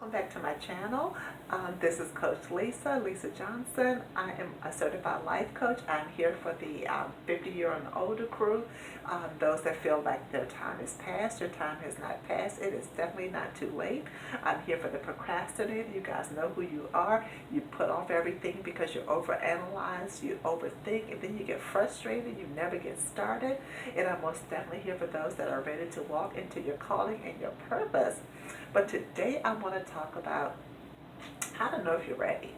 Welcome back to my channel. This is Coach Lisa Johnson. I am a certified life coach. I'm here for the 50-year and older crew, those that feel like their time is past, your time has not passed. It is definitely not too late. I'm here for the procrastinator. You guys know who you are. You put off everything because you overanalyze, you overthink, and then you get frustrated. You never get started. And I'm most definitely here for those that are ready to walk into your calling and your purpose. But today I want to talk about how to know if you're ready.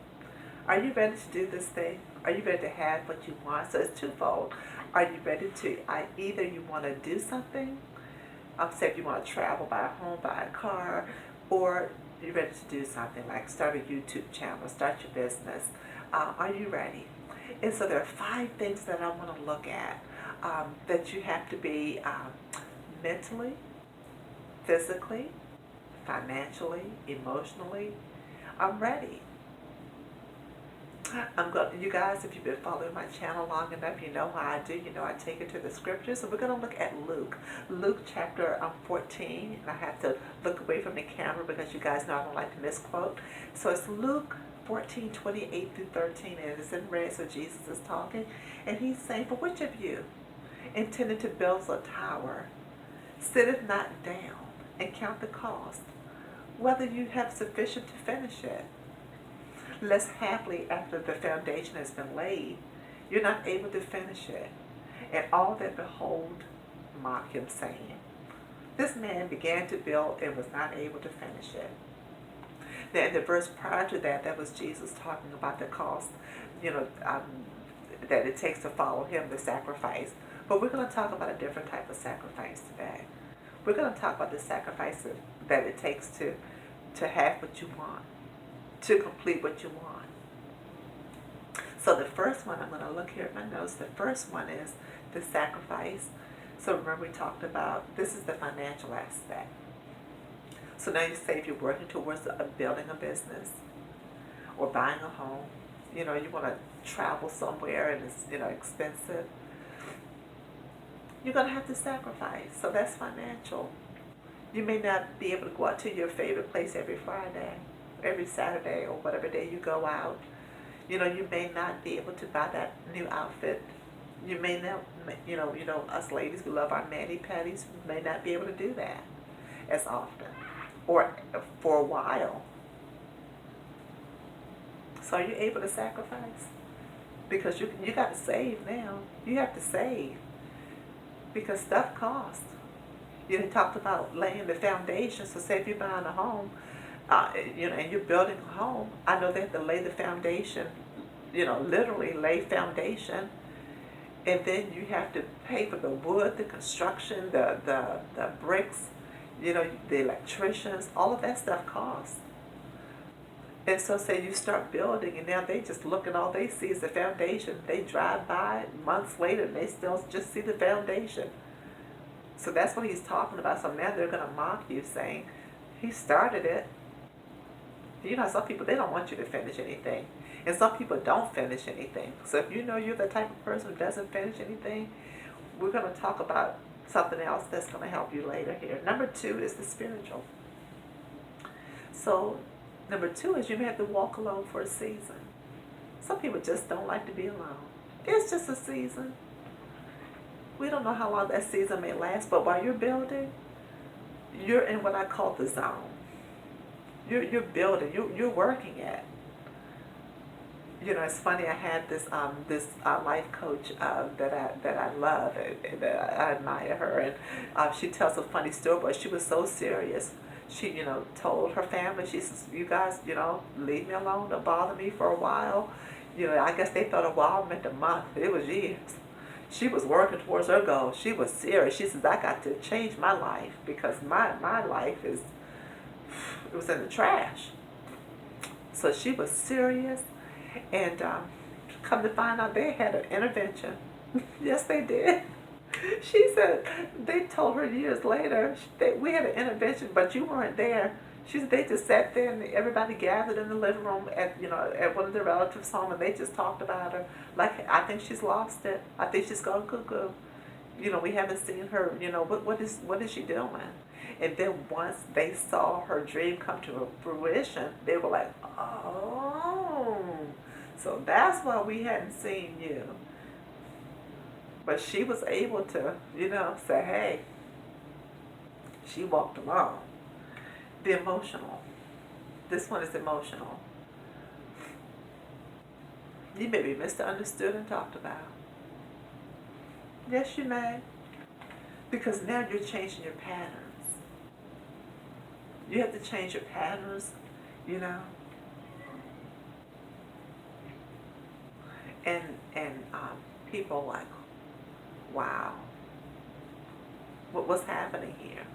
Are you ready to do this thing? Are you ready to have what you want? So it's twofold. Are you ready to, either you want to do something, say if you want to travel, buy a home, buy a car, or you're ready to do something like start a YouTube channel, start your business. Are you ready? And so there are 5 things that I want to look at that you have to be mentally, physically, financially, emotionally. I'm ready. You guys, if you've been following my channel long enough, you know how I do. You know I take it to the scriptures. So we're going to look at Luke chapter 14. And I have to look away from the camera because you guys know I don't like to misquote. So it's Luke 14:28 through 13, and it's in red, so Jesus is talking. And he's saying, "For which of you, intending to build a tower, sitteth not down and count the cost, whether you have sufficient to finish it? Lest haply after the foundation has been laid, you're not able to finish it. And all that behold mock him, saying, This man began to build and was not able to finish it." Now in the verse prior to that, that was Jesus talking about the cost, that it takes to follow him, the sacrifice. But we're going to talk about a different type of sacrifice today. We're going to talk about the sacrifice that it takes to have what you want, to complete what you want. So the first one, I'm going to look here at my notes. The first one is the sacrifice. So remember we talked about, this is the financial aspect. So now you say if you're working towards building a business or buying a home, you want to travel somewhere and it's, expensive. You're going to have to sacrifice. So that's financial. You may not be able to go out to your favorite place every Friday, every Saturday, or whatever day you go out. You may not be able to buy that new outfit. You may not, us ladies who love our mani-pedis may not be able to do that as often or for a while. So are you able to sacrifice? Because you got to save now. You have to save because stuff costs. You talked about laying the foundation. So say if you're buying a home, and you're building a home, I know they have to lay the foundation, literally lay foundation. And then you have to pay for the wood, the construction, the bricks, the electricians, all of that stuff costs. And so say you start building and now they just look and all they see is the foundation. They drive by months later and they still just see the foundation. So that's what he's talking about. So now they're going to mock you saying, he started it. Some people, they don't want you to finish anything. And some people don't finish anything. So if you know you're the type of person who doesn't finish anything, we're going to talk about something else that's going to help you later here. Number 2 is the spiritual. So number 2 is you may have to walk alone for a season. Some people just don't like to be alone. It's just a season. We don't know how long that season may last, but while you're building, you're in what I call the zone. You're building. You're working at. It's funny. I had this life coach that I love and that I admire her, and she tells a funny story. But she was so serious. She told her family. She says, "You guys, leave me alone. Don't bother me for a while." I guess they thought a while meant a month. It was years. She was working towards her goal. She was serious. She says, "I got to change my life because my life it was in the trash." So she was serious, and come to find out they had an intervention. Yes, they did. She said they told her years later we had an intervention, but you weren't there. She said they just sat there and everybody gathered in the living room at one of the relatives' home, and they just talked about her. Like, I think she's lost it. I think she's gone cuckoo. We haven't seen her. What is she doing? And then once they saw her dream come to fruition, they were like, oh, so that's why we hadn't seen you. But she was able to, say, hey, she walked along. The emotional. This one is emotional. You may be misunderstood and talked about. Yes, you may. Because now you're changing your patterns. You have to change your patterns, you know. And people are like, wow, what's happening here?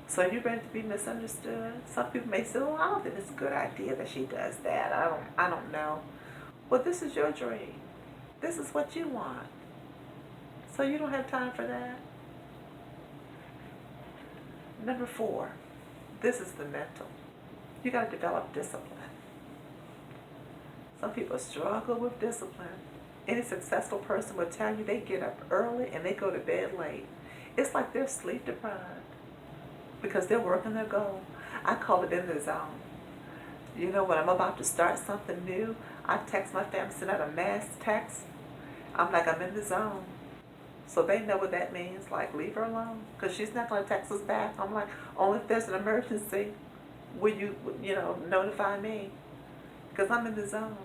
So are you ready to be misunderstood? Some people may say, well, I don't think it's a good idea that she does that. I don't know. Well, this is your dream. This is what you want. So you don't have time for that. Number 4, this is the mental. You got to develop discipline. Some people struggle with discipline. Any successful person will tell you they get up early and they go to bed late. It's like they're sleep deprived because they're working their goal. I call it in the zone. You know, when I'm about to start something new, I text my family, send out a mass text. I'm like, I'm in the zone. So they know what that means, like leave her alone, because she's not going to text us back. I'm like, only if there's an emergency, will you, notify me, because I'm in the zone.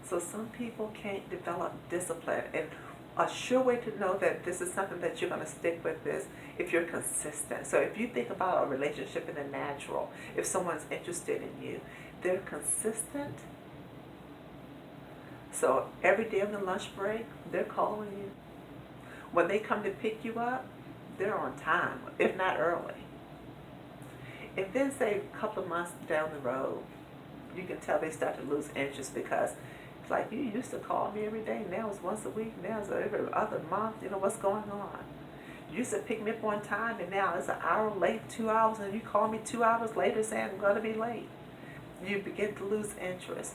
So some people can't develop discipline, and a sure way to know that this is something that you're going to stick with is if you're consistent. So if you think about a relationship in the natural, if someone's interested in you, they're consistent. So every day on the lunch break, they're calling you. When they come to pick you up, they're on time, if not early. And then say a couple of months down the road, you can tell they start to lose interest because it's like, you used to call me every day, now it's once a week, now it's every other month, what's going on? You used to pick me up on time and now it's an hour late, 2 hours, and you call me 2 hours later saying I'm going to be late. You begin to lose interest.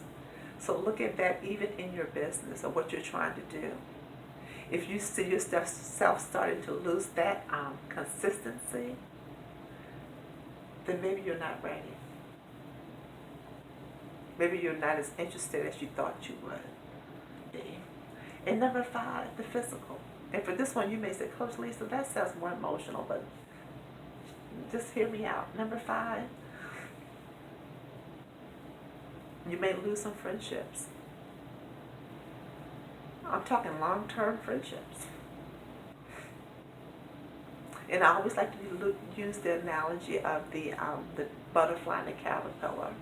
So look at that even in your business or what you're trying to do. If you see yourself starting to lose that consistency, then maybe you're not ready. Maybe you're not as interested as you thought you would. And number 5, the physical. And for this one, you may say, Coach Lisa, that sounds more emotional, but just hear me out. Number 5, you may lose some friendships. I'm talking long-term friendships. And I always like to use the analogy of the butterfly and the caterpillar.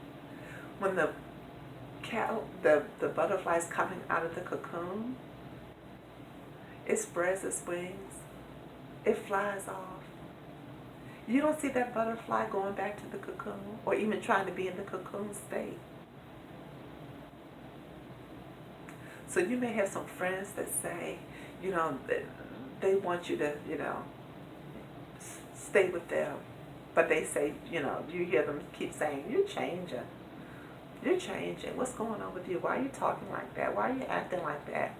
When the butterfly is coming out of the cocoon, it spreads its wings, it flies off. You don't see that butterfly going back to the cocoon or even trying to be in the cocoon state. So you may have some friends that say, they want you to, stay with them. But they say, you hear them keep saying, you're changing. You're changing. What's going on with you? Why are you talking like that? Why are you acting like that?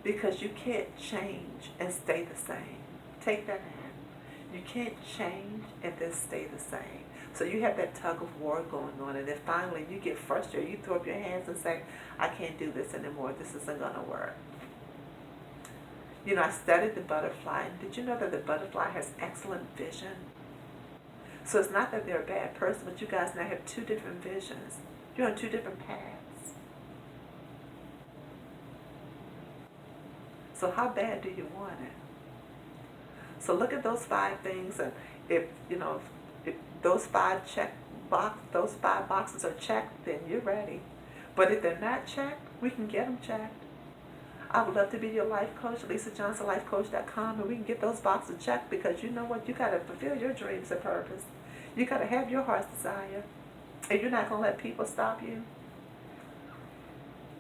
Because you can't change and stay the same. Take that in. You can't change and then stay the same. So you have that tug of war going on, and then finally you get frustrated. You throw up your hands and say, I can't do this anymore. This isn't going to work. I studied the butterfly, and did you know that the butterfly has excellent vision? So it's not that they're a bad person, but you guys now have 2 different visions. You're on 2 different paths. So how bad do you want it? So look at those 5 things, and if those 5 boxes are checked, then you're ready. But if they're not checked, we can get them checked. I would love to be your life coach, LisaJohnsonLifeCoach.com, and we can get those boxes checked, because you know what? You got to fulfill your dreams and purpose. You got to have your heart's desire, and you're not going to let people stop you.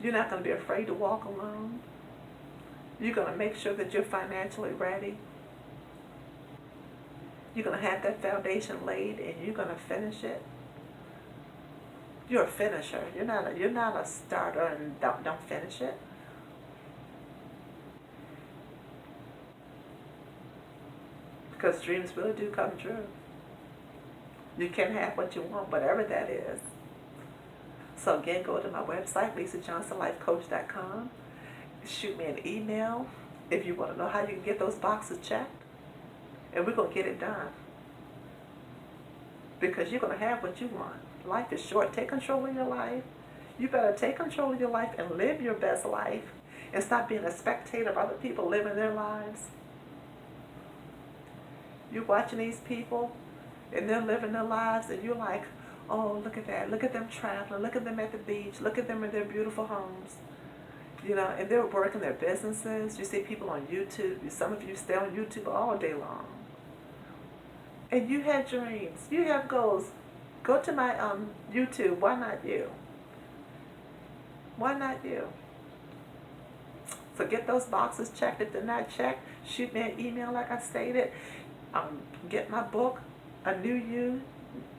You're not going to be afraid to walk alone. You're going to make sure that you're financially ready. You're going to have that foundation laid, and you're going to finish it. You're a finisher. You're not a starter and don't finish it. because dreams really do come true. You can have what you want, whatever that is. So again, go to my website, lisajohnsonlifecoach.com. Shoot me an email if you want to know how you can get those boxes checked. And we're going to get it done. Because you're going to have what you want. Life is short. Take control of your life. You better take control of your life and live your best life. And stop being a spectator of other people living their lives. You're watching these people and they're living their lives and you're like, oh, look at that. Look at them traveling. Look at them at the beach. Look at them in their beautiful homes. You know, and they're working their businesses. You see people on YouTube. Some of you stay on YouTube all day long. And you have dreams. You have goals. Go to my YouTube. Why not you? Why not you? So get those boxes checked. If they're not checked, shoot me an email like I stated. Get my book, A New You,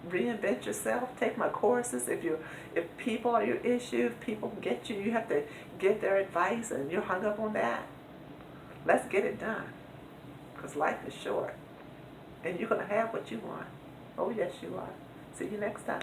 Reinvent Yourself. Take my courses. If people are your issue, if people get you, you have to get their advice and you're hung up on that. Let's get it done. Because life is short. And you're going to have what you want. Oh, yes, you are. See you next time.